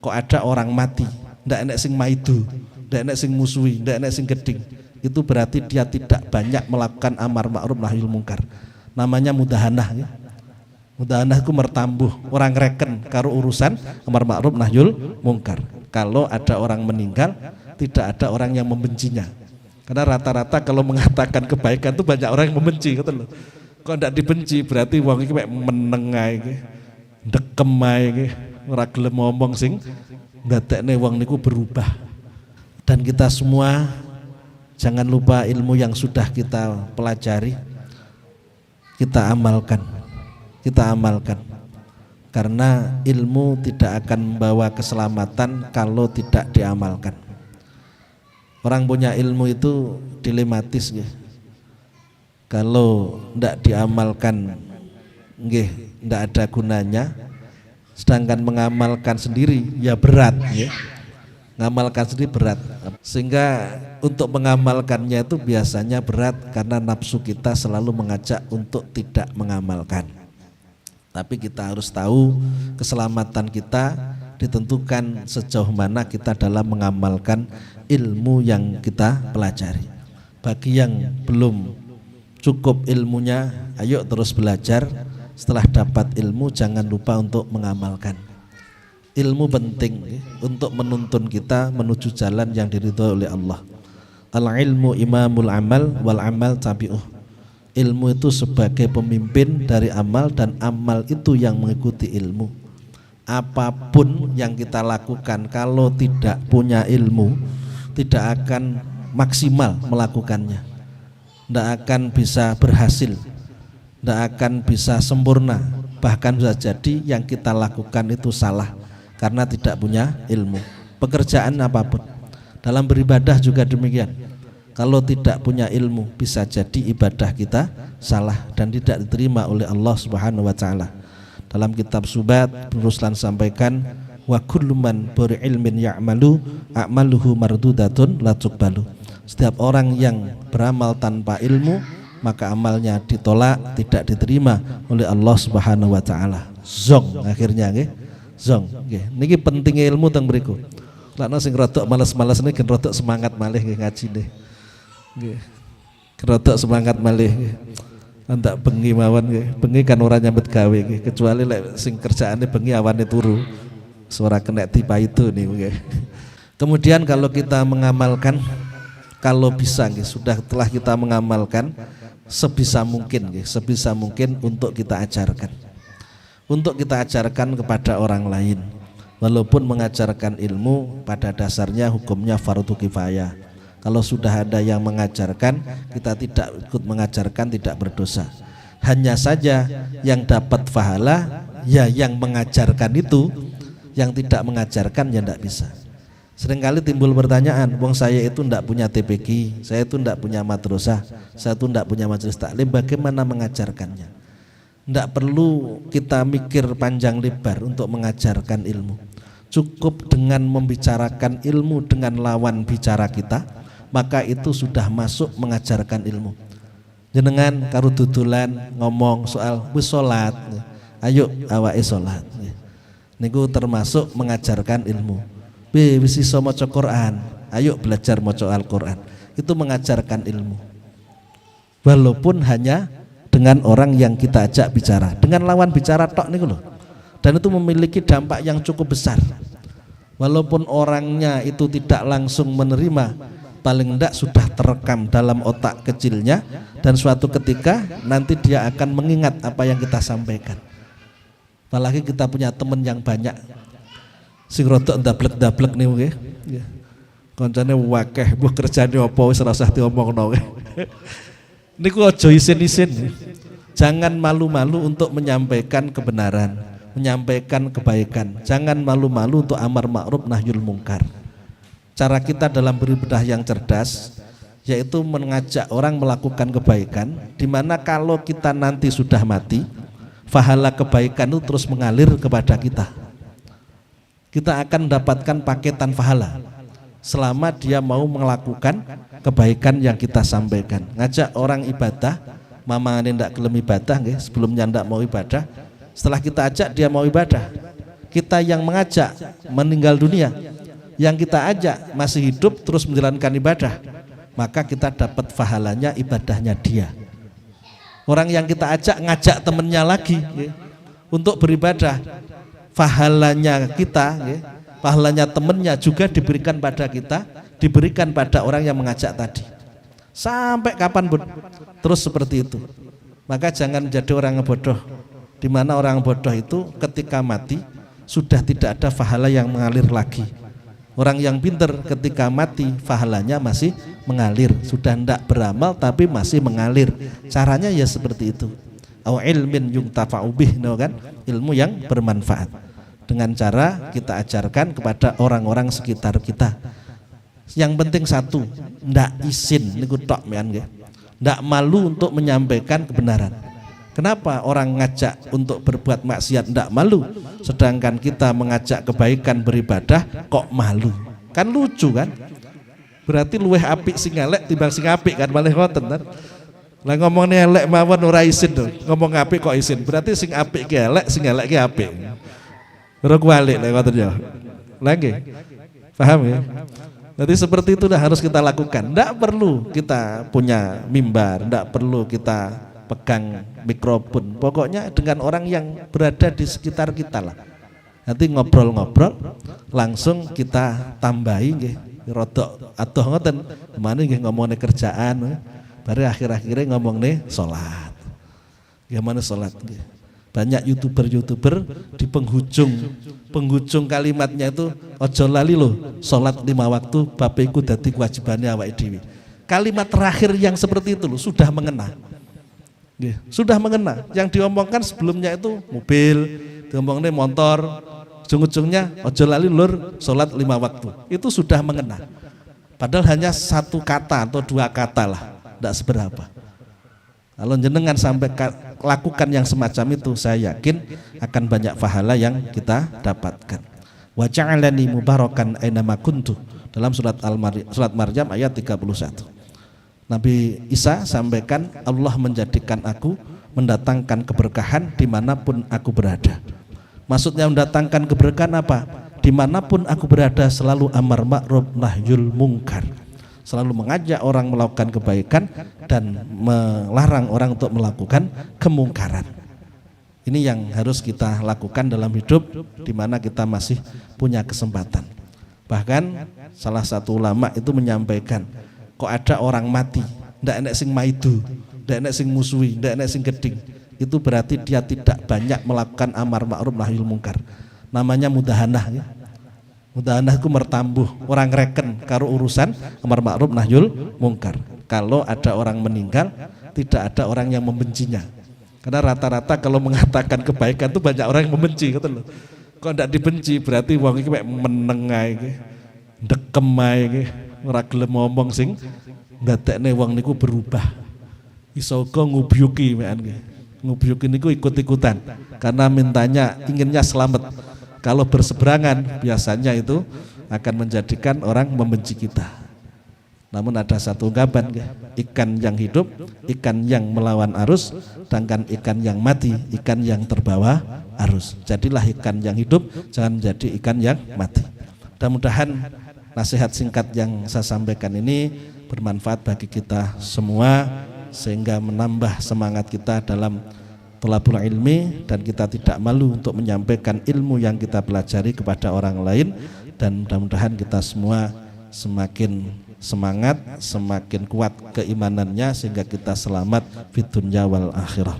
kok ada orang mati, ndak enek sing maidu, ndak enek sing musuhi, ndak enek sing geding, itu berarti dia tidak banyak melakukan amar ma'ruf nahi munkar. Namanya mudahanah ya. Mudahanah itu mertambuh, orang reken karo urusan amar ma'ruf nahyul munkar. Kalau ada orang meninggal, tidak ada orang yang membencinya. Karena rata-rata kalau mengatakan kebaikan itu banyak orang yang membenci, gitu loh. Kok ndak dibenci berarti wong iki mek meneng ae iki. Dekem ae iki, ora gelem ngomong sing ndadekne wong niku berubah. Dan kita semua jangan lupa ilmu yang sudah kita pelajari kita amalkan. Kita amalkan. Karena ilmu tidak akan membawa keselamatan kalau tidak diamalkan. Orang punya ilmu itu dilematis ya. Kalau tidak diamalkan nggih tidak ada gunanya. Sedangkan mengamalkan sendiri ya berat ya. Mengamalkan sendiri berat. Sehingga untuk mengamalkannya itu biasanya berat karena nafsu kita selalu mengajak untuk tidak mengamalkan. Tapi kita harus tahu keselamatan kita ditentukan sejauh mana kita dalam mengamalkan ilmu yang kita pelajari. Bagi yang belum cukup ilmunya, ayo terus belajar. Setelah dapat ilmu jangan lupa untuk mengamalkan. Ilmu penting untuk menuntun kita menuju jalan yang diridhoi oleh Allah. Al-ilmu imamul amal wal amal tabi'uh. Ilmu itu sebagai pemimpin dari amal dan amal itu yang mengikuti ilmu. Apapun yang kita lakukan kalau tidak punya ilmu tidak akan maksimal melakukannya, tidak akan bisa berhasil, tidak akan bisa sempurna, bahkan bisa jadi yang kita lakukan itu salah karena tidak punya ilmu. Pekerjaan apapun, dalam beribadah juga demikian. Kalau tidak punya ilmu bisa jadi ibadah kita salah dan tidak diterima oleh Allah Subhanahu wa taala. Dalam kitab Subat Ruslan sampaikan wa kullu man bi ilmin ya'malu a'maluhu mardudatun la tuqbalu. Setiap orang yang beramal tanpa ilmu maka amalnya ditolak, tidak diterima oleh Allah Subhanahu wa taala. Zong akhirnya nggih. Zong nggih. Niki pentingnya ilmu teng mriku. Lakna sing rodok males-males niki rodok semangat malih nggih ngajine. Nggih. Rodok semangat malih nggih. Antak bengi mawon nggih. Bengi kan ora nyambet gawe nggih, kecuali lek sing kerjaane bengi awane turu. Suara kena tiba itu nih nggih. Kemudian kalau kita mengamalkan, kalau bisa nggih, sudah telah kita mengamalkan sebisa mungkin nggih, sebisa mungkin untuk kita ajarkan. Untuk kita ajarkan kepada orang lain. Walaupun mengajarkan ilmu pada dasarnya hukumnya fardu kifayah. Kalau sudah ada yang mengajarkan, kita tidak ikut mengajarkan tidak berdosa. Hanya saja yang dapat pahala ya yang mengajarkan itu, yang tidak mengajarkan ya tidak bisa. Seringkali timbul pertanyaan, wong saya itu tidak punya TPQ, saya itu tidak punya madrasah, saya itu tidak punya majelis taklim, bagaimana mengajarkannya? Tidak perlu kita mikir panjang lebar untuk mengajarkan ilmu. Cukup dengan membicarakan ilmu dengan lawan bicara kita, maka itu sudah masuk mengajarkan ilmu. Jenengan karo dudulan ngomong soal wis salat, ayo awake salat. Niku termasuk mengajarkan ilmu. Wis iso maca Quran, ayo belajar maca Al-Quran. Itu mengajarkan ilmu. Walaupun hanya dengan orang yang kita ajak bicara, dengan lawan bicara tok niku lho. Dan itu memiliki dampak yang cukup besar. Walaupun orangnya itu tidak langsung menerima, paling tidak sudah terekam dalam otak kecilnya, dan suatu ketika nanti dia akan mengingat apa yang kita sampaikan. Apalagi kita punya teman yang banyak sing rodok ndablek-ndablek niku nggih. Kancane wakeh, mbuh kerjane apa wis ora usah diomongno. Niku aja isin-isin. Jangan malu-malu untuk menyampaikan kebenaran, menyampaikan kebaikan. Jangan malu-malu untuk amar ma'ruf nahyul munkar. Cara kita dalam beribadah yang cerdas yaitu mengajak orang melakukan kebaikan, di mana kalau kita nanti sudah mati, pahala kebaikan itu terus mengalir kepada kita. Kita akan mendapatkan paketan pahala selama dia mau melakukan kebaikan yang kita sampaikan. Ngajak orang ibadah, mamane ndak gelem ibadah nggih, sebelumnya ndak mau ibadah, setelah kita ajak dia mau ibadah, kita yang mengajak meninggal dunia, yang kita ajak masih hidup terus menjalankan ibadah, maka kita dapat pahalanya ibadahnya dia. Orang yang kita ajak ngajak temennya lagi untuk beribadah, pahalanya kita, pahalanya temennya juga diberikan pada kita, diberikan pada orang yang mengajak tadi. Sampai kapanpun terus seperti itu. Maka jangan menjadi orang bodoh, di mana orang bodoh itu ketika mati sudah tidak ada pahala yang mengalir lagi. Orang yang pintar ketika mati pahalanya masih mengalir, sudah tidak beramal tapi masih mengalir. Caranya ya seperti itu. Au ilmin yuntafa'u bih, kan? Ilmu yang bermanfaat. Dengan cara kita ajarkan kepada orang-orang sekitar kita. Yang penting satu, ndak izin niku tok mean nggih. Ndak malu untuk menyampaikan kebenaran. Kenapa orang ngajak untuk berbuat maksiat ndak malu, sedangkan kita mengajak kebaikan beribadah kok malu? Kan lucu kan? Berarti luweh apik sing elek timbang sing apik kan, malih ngoten kan? Lah ngomongnya elek mawon ora izin to. Ngomong apik kok izin. Berarti sing apik ki elek, sing elek ki apik. Ora kualik lek ngoten ya. Lagi. Paham ya? Jadi seperti itu harus kita lakukan. Tidak perlu kita punya mimbar, tidak perlu kita pegang mikrofon. Pokoknya dengan orang yang berada di sekitar kita lah. Nanti ngobrol-ngobrol, langsung kita tambahi nggih, rodok adoh ngoten. Kemana nggih ngomongnya kerjaan, baru akhir-akhirnya ngomongnya sholat. Gimana sholat nggih? Banyak youtuber di penghujung kalimatnya itu ojo lali loh sholat 5 waktu bapak iku dadi kewajibannya awake dhewe. Kalimat terakhir yang seperti itu loh sudah mengena. Sudah mengena. Yang diomongkan sebelumnya itu mobil, diomongnya motor, ujung-ujungnya ojo lali lur sholat 5 waktu. Itu sudah mengena. Padahal hanya 1 kata atau 2 kata lah, tidak seberapa. Kalau jenengan sampai lakukan yang semacam itu, saya yakin akan banyak pahala yang kita dapatkan. Wa ja'alani mubarakan aina ma kuntu, dalam surat Maryam ayat 31. Nabi Isa sampaikan Allah menjadikan aku mendatangkan keberkahan dimanapun aku berada. Maksudnya mendatangkan keberkahan apa? Dimanapun aku berada selalu amar ma'ruf nahyul mungkar, selalu mengajak orang melakukan kebaikan dan melarang orang untuk melakukan kemungkaran. Ini yang harus kita lakukan dalam hidup di mana kita masih punya kesempatan. Bahkan salah satu ulama itu menyampaikan, kok ada orang mati, ndak enek sing maidu, ndak enek sing musuhi, ndak enek sing geding. Itu berarti dia tidak banyak melakukan amar ma'ruf nahyul mungkar. Namanya mudahanah ya. Mudahanah itu mertambuh, orang reken karo urusan amar ma'ruf nahyul mungkar. Kalau ada orang meninggal, tidak ada orang yang membencinya. Karena rata-rata kalau mengatakan kebaikan itu banyak orang yang membenci, gitu loh. Kok tidak dibenci berarti wong iki mek meneng ae, ndekem ae, ora gelem ngomong sing ndadekne wong niku berubah. Iso uga ngubyuki mekan nggih. Ngubyuki niku ikut-ikutan karena mintanya inginnya selamat. Kalau berseberangan biasanya itu akan menjadikan orang membenci kita. Namun ada satu ungkapan, ikan yang hidup, ikan yang melawan arus, sedangkan ikan yang mati, ikan yang terbawa arus. Jadilah ikan yang hidup, jangan menjadi ikan yang mati. Mudah-mudahan nasihat singkat yang saya sampaikan ini bermanfaat bagi kita semua, sehingga menambah semangat kita dalam thalabul ilmi, dan kita tidak malu untuk menyampaikan ilmu yang kita pelajari kepada orang lain, dan mudah-mudahan kita semua semakin semangat, semakin kuat keimanannya sehingga kita selamat fid dunya wal akhirah.